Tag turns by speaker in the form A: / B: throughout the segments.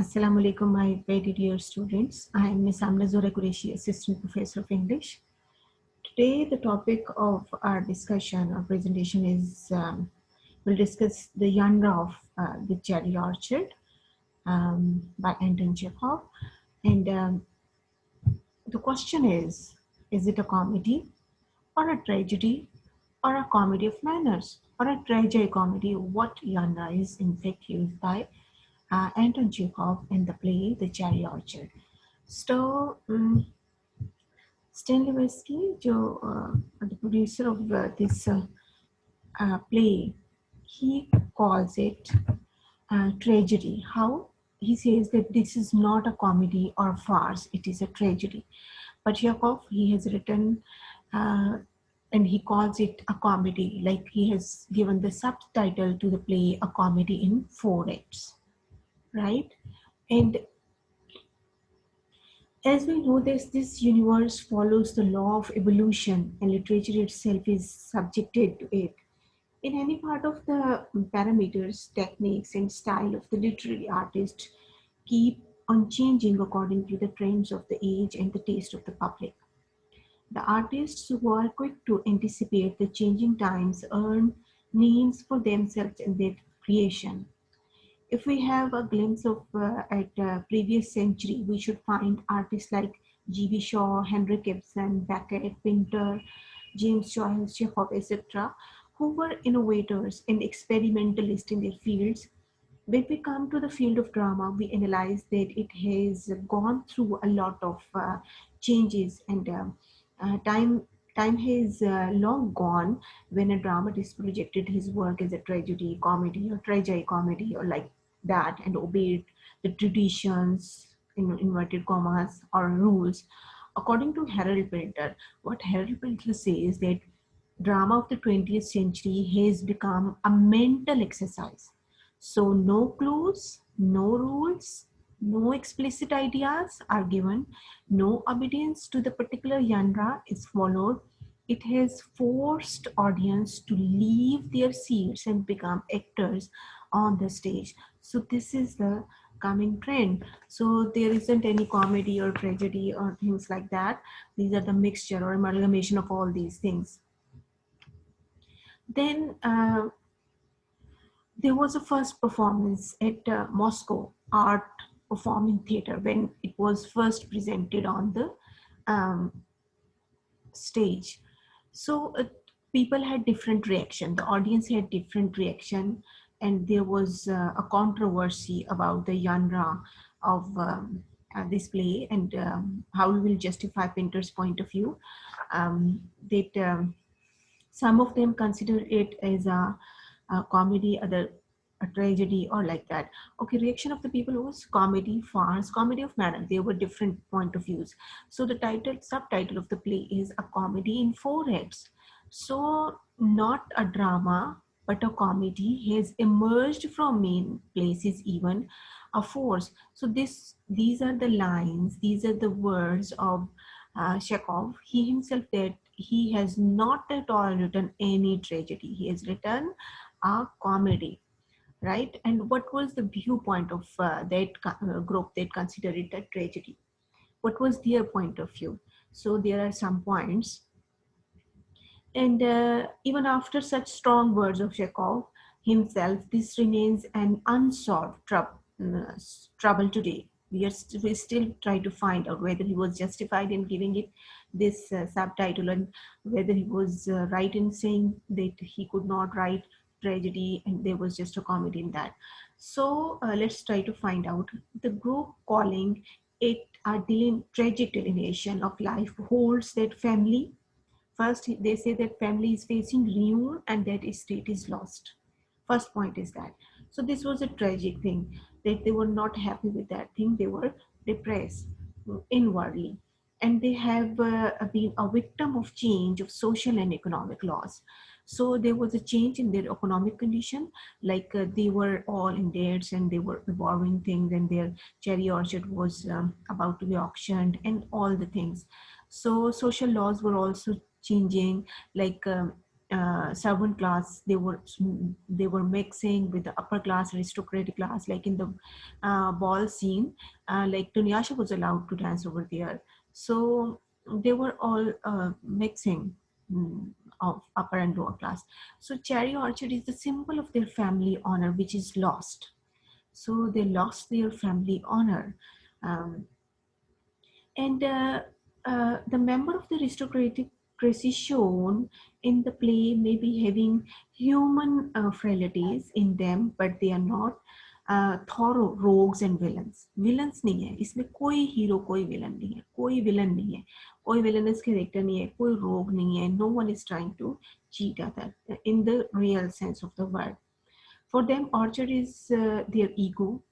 A: Assalamu alaikum, my very dear students. I am Ms. Amna Zora Qureshi, Assistant Professor of English. Today, the topic of our discussion or presentation is we'll discuss the genre of The Cherry Orchard by Anton Chekhov. And the question is it a comedy or a tragedy or a comedy of manners or a tragedy-comedy? What genre is in fact used by Anton Chekhov in the play The Cherry Orchard? So, Stanislavski, the producer of this play, he calls it tragedy. How? He says that this is not a comedy or a farce, it is a tragedy. But Chekhov, he has written and he calls it a comedy, like he has given the subtitle to the play, a comedy in 4 acts, right? And as we know, this universe follows the law of evolution and literature itself is subjected to it. In any part of the parameters, techniques, and style of the literary artist keep on changing according to the trends of the age and the taste of the public. The artists who are quick to anticipate the changing times earn names for themselves in their creation. If we have a glimpse of at previous century, we should find artists like G.B. Shaw, Henry Ibsen, Beckett, Pinter, James Joyce, Chekhov, etc., who were innovators and experimentalists in their fields. When we come to the field of drama, we analyze that it has gone through a lot of changes, and time has long gone when a dramatist projected his work as a tragedy comedy or tragedy comedy or like that, and obeyed the traditions in inverted commas or rules. According to Harold Pinter, what Harold Pinter says that drama of the 20th century has become a mental exercise. So no clues, no rules, no explicit ideas are given, no obedience to the particular genre is followed. It has forced audience to leave their seats and become actors on the stage. So this is the coming trend. So there isn't any comedy or tragedy or things like that. These are the mixture or amalgamation of all these things. Then there was a first performance at Moscow Art Performing Theater when it was first presented on the um, stage. So people had different reaction. The audience had different reaction, and there was a controversy about the genre of this play and how we will justify Pinter's point of view. That some of them consider it as a comedy, other a tragedy or like that. Okay, reaction of the people was comedy, farce, comedy of manner. There were different point of views. So the subtitle of the play is a comedy in 4 acts. So not a drama, but a comedy has emerged from main places, even a force. So these are the lines, these are the words of Chekhov. He himself that he has not at all written any tragedy. He has written a comedy, right? And what was the viewpoint of that group that considered it a tragedy? What was their point of view? So there are some points. And even after such strong words of Chekhov himself, this remains an unsolved trouble today. We still try to find out whether he was justified in giving it this subtitle, and whether he was right in saying that he could not write tragedy and there was just a comedy in that. So let's try to find out. The group calling it a tragic delineation of life holds that family. First, they say that family is facing ruin and that state is lost. First point is that. So this was a tragic thing, that they were not happy with that thing. They were depressed inwardly. And they have been a victim of change of social and economic laws. So there was a change in their economic condition, like they were all in debts and they were borrowing things, and their cherry orchard was about to be auctioned and all the things. So social laws were also changing, like servant class. They were mixing with the upper class, aristocratic class, like in the ball scene. Like Dunyasha was allowed to dance over there, so they were all mixing, mm, of upper and lower class. So Cherry Orchard is the symbol of their family honor, which is lost. So they lost their family honor. Um, and the member of the aristocratic race shown in the play may be having human frailties in them, but they are not thorough rogues and villains. Villains नहीं है इसमें, कोई hero कोई villain नहीं है, कोई villain नहीं है, कोई villainous character नहीं है, कोई rogue नहीं है. No one is trying to cheat other in the real sense of the word. For them, orchard is their ego,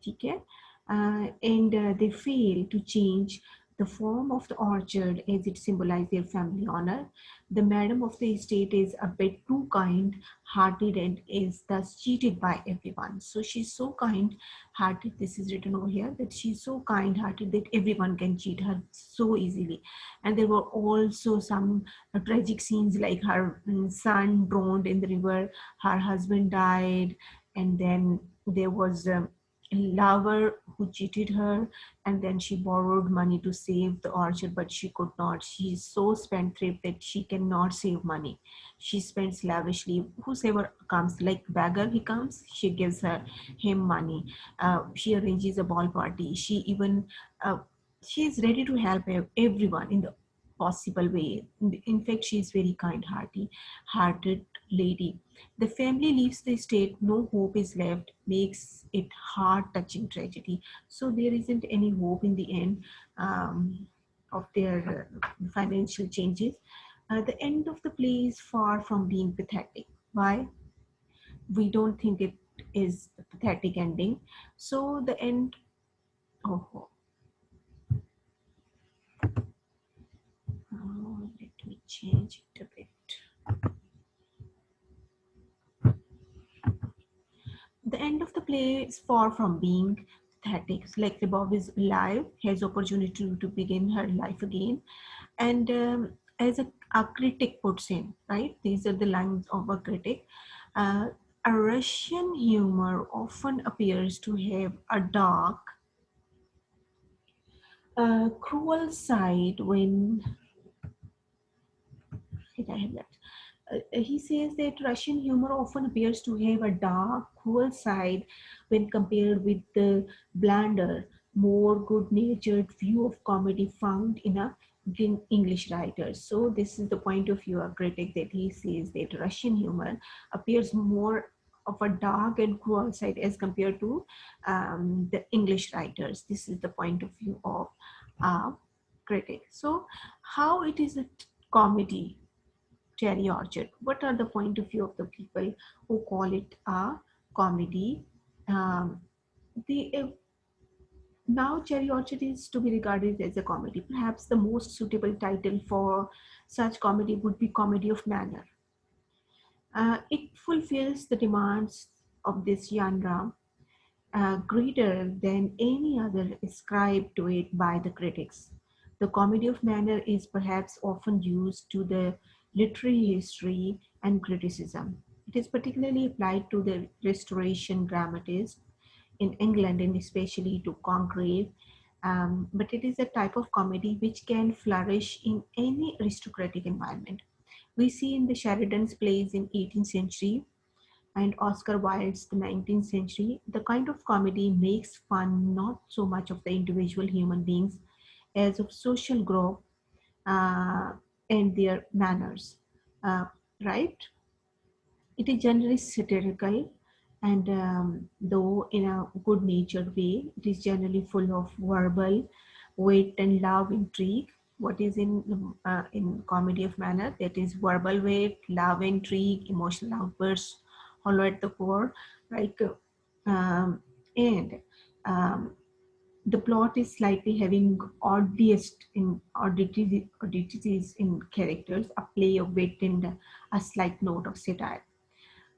A: okay? And they fail to change the form of the orchard as it symbolizes their family honor. The madam of the estate is a bit too kind hearted and is thus cheated by everyone. So she's so kind hearted, this is written over here, that she's so kind hearted that everyone can cheat her so easily. And there were also some tragic scenes, like her son drowned in the river, her husband died, and then there was a lover who cheated her, and then she borrowed money to save the orchard, but she could not. She's so spendthrift that she cannot save money. She spends lavishly. Whosoever comes, like beggar he comes, she gives him money. She arranges a ball party. Uh, she is ready to help everyone in the possible way. In fact, she is very hearted lady. The family leaves the estate, no hope is left, makes it heart-touching tragedy. So there isn't any hope in the end of their financial changes. The end of the play is far from being pathetic. Why? We don't think it is a pathetic ending. So the end, oh, let me change it a bit. The end of the play is far from being pathetic. Like Bob is alive, has opportunity to begin her life again. And as a critic puts in, right? These are the lines of a critic. Uh, a Russian humor often appears to have a dark, cruel side when I have left. He says that Russian humor often appears to have a dark, cruel side when compared with the blander, more good-natured view of comedy found in English writers. So this is the point of view of critic, that he says that Russian humor appears more of a dark and cruel side as compared to the English writers. This is the point of view of a critic. So how it is a comedy, Cherry Orchard? What are the point of view of the people who call it a comedy? Um, the Now Cherry Orchard is to be regarded as a comedy. Perhaps the most suitable title for such comedy would be Comedy of Manner. It fulfills the demands of this genre greater than any other ascribed to it by the critics. The comedy of manner is perhaps often used to the literary history and criticism. It is particularly applied to the Restoration dramatists in England and especially to Congreve. But it is a type of comedy which can flourish in any aristocratic environment. We see in the Sheridan's plays in 18th century and Oscar Wilde's The 19th Century, the kind of comedy makes fun not so much of the individual human beings as of social group uh, and their manners, uh, right? It is generally satirical, and though in a good natured way, it is generally full of verbal wit and love intrigue. What is in comedy of manner? That is verbal wit, love intrigue, emotional outbursts, hollow at the core, like and um, the plot is slightly having oddities in characters, a play of wit and a slight note of satire.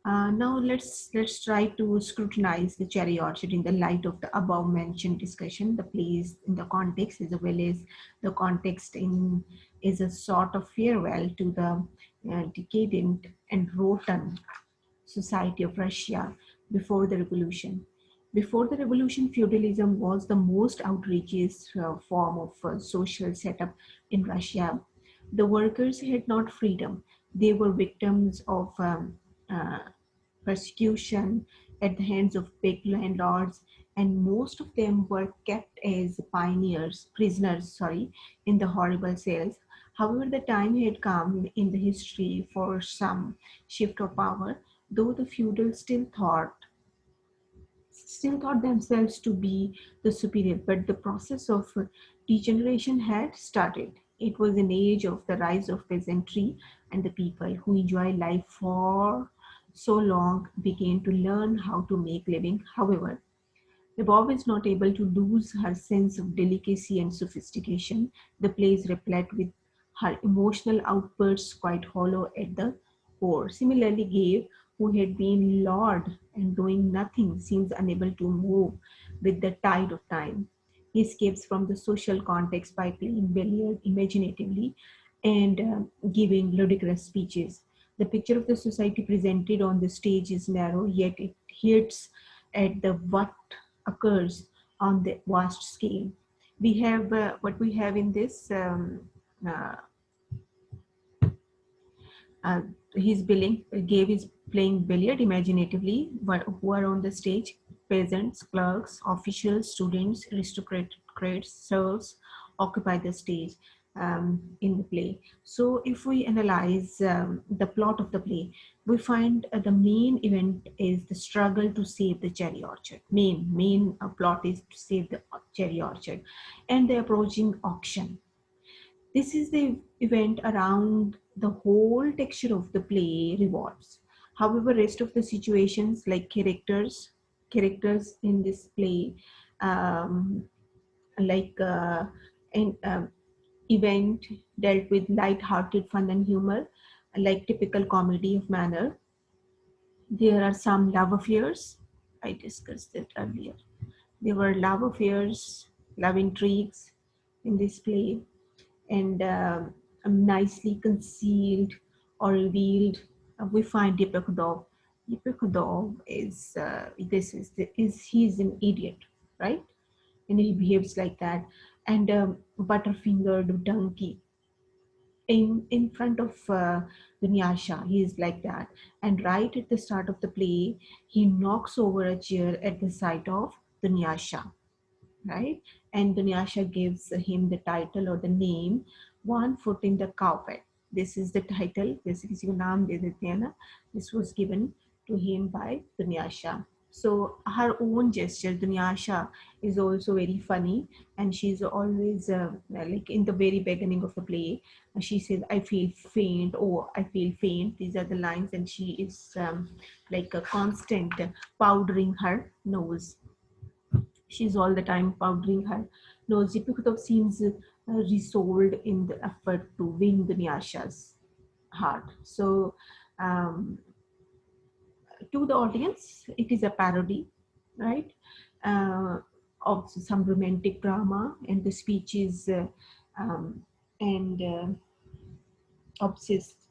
A: Now let's try to scrutinize the Cherry Orchard in the light of the above mentioned discussion. The plays in the context, as well as the context in is a sort of farewell to the decadent and rotten society of Russia before the revolution. Before the revolution, feudalism was the most outrageous form of social setup in Russia. The workers had not freedom. They were victims of uh, persecution at the hands of big landlords, and most of them were kept as prisoners, in the horrible cells. However, the time had come in the history for some shift of power, though the feudals still thought themselves to be the superior, but the process of degeneration had started. It was an age of the rise of peasantry, and the people who enjoy life for so long began to learn how to make living. However, Bob is not able to lose her sense of delicacy and sophistication. The play is replete with her emotional outbursts, quite hollow at the core. Similarly, Gabe, who had been lord and doing nothing, seems unable to move with the tide of time. He escapes from the social context by playing billiard imaginatively and giving ludicrous speeches. The picture of the society presented on the stage is narrow, yet it hits at the what occurs on the vast scale. We have what we have in this uh, uh, his billing gave his playing billiard imaginatively who are on the stage: peasants, clerks, officials, students, aristocrats, serfs occupy the stage in the play. So if we analyze the plot of the play, we find the main event is the struggle to save the cherry orchard. Main plot is to save the cherry orchard and the approaching auction. This is the event around the whole texture of the play revolves. However, rest of the situations like characters in this play, um, like an event dealt with light-hearted fun and humor, like typical comedy of manner. There are some love affairs. I discussed it earlier. There were love affairs, love intrigues in this play, and nicely concealed or revealed. We find Yepikhodov. Yepikhodov is is he's an idiot, right? And he behaves like that. And butterfingered donkey in front of Dunyasha, he is like that. And right at the start of the play, he knocks over a chair at the sight of Dunyasha, right? And Dunyasha gives him the title or the name, One Foot in the Carpet. This is the title. जैसे किसी को नाम दे देते हैं ना, this was given to him by Dunyasha. So her own gesture, Dunyasha, is also very funny, and she's always like in the very beginning of the play, she says, "I feel faint." Oh, I feel faint. These are the lines, and she is like a constant powdering her nose. She's all the time powdering her nose. Yepikhodov seems resolved in the effort to win the Nyasha's heart. So, um, to the audience, it is a parody, right, uh, of some romantic drama, and the speech is um, and obsessed.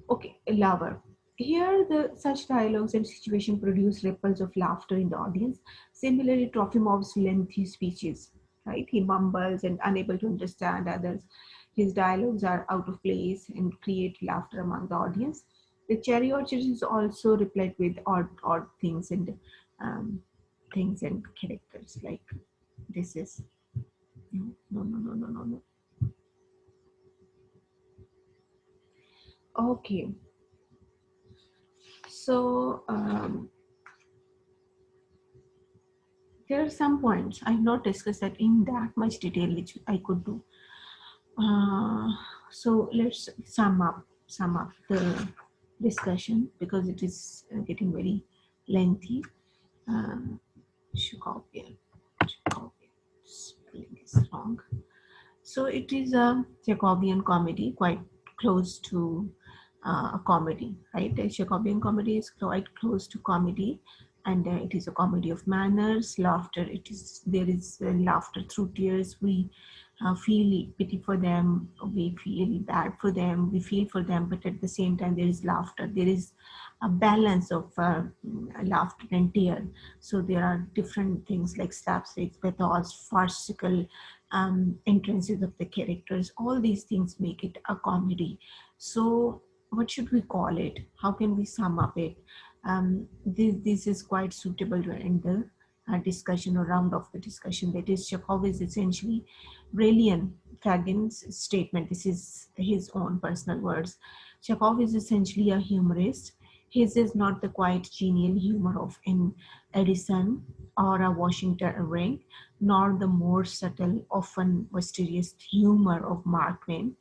A: Okay, lover. Here, the such dialogues and situation produce ripples of laughter in the audience. Similarly, Trofimov's lengthy speeches, right? He mumbles and unable to understand others. His dialogues are out of place and create laughter among the audience. The Cherry Orchard is also replete with odd um, things and characters. Like this is no. Okay, so. There are some points I have not discussed that in that much detail, which I could do. Uh, so let's sum up the discussion because it is getting very lengthy. Um, Shakespeare, spelling is wrong. So it is a Jacobean comedy, quite close to a comedy, right? A Jacobean comedy is quite close to comedy, and it is a comedy of manners, laughter. There is laughter through tears. We feel pity for them, we feel bad for them, we feel for them, but at the same time there is laughter, there is a balance of laughter and tear. So there are different things like slapstick, pathos, farcical entrances of the characters. All these things make it a comedy. So what should we call it? How can we sum up it? This is quite suitable to end the discussion or round off the discussion. That is, Chekhov is essentially Brilliant Fagin's statement. This is his own personal words. Chekhov is essentially a humorist. His is not the quiet, genial humor of an Edison or a Washington Irving, nor the more subtle, often mysterious humor of Mark Twain.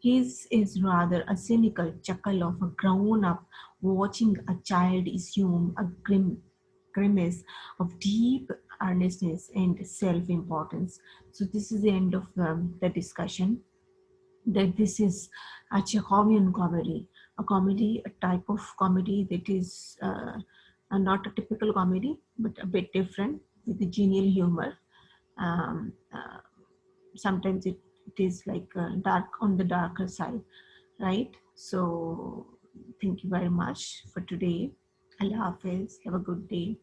A: His is rather a cynical chuckle of a grown up watching a child assume a grimace of deep earnestness and self importance. So, this is the end of the discussion. That this is a Chekhovian comedy, a type of comedy that is not a typical comedy, but a bit different with the genial humor. Um, uh, Sometimes it is like dark on the darker side, right? So thank you very much for today. Allah Hafiz, have a good day.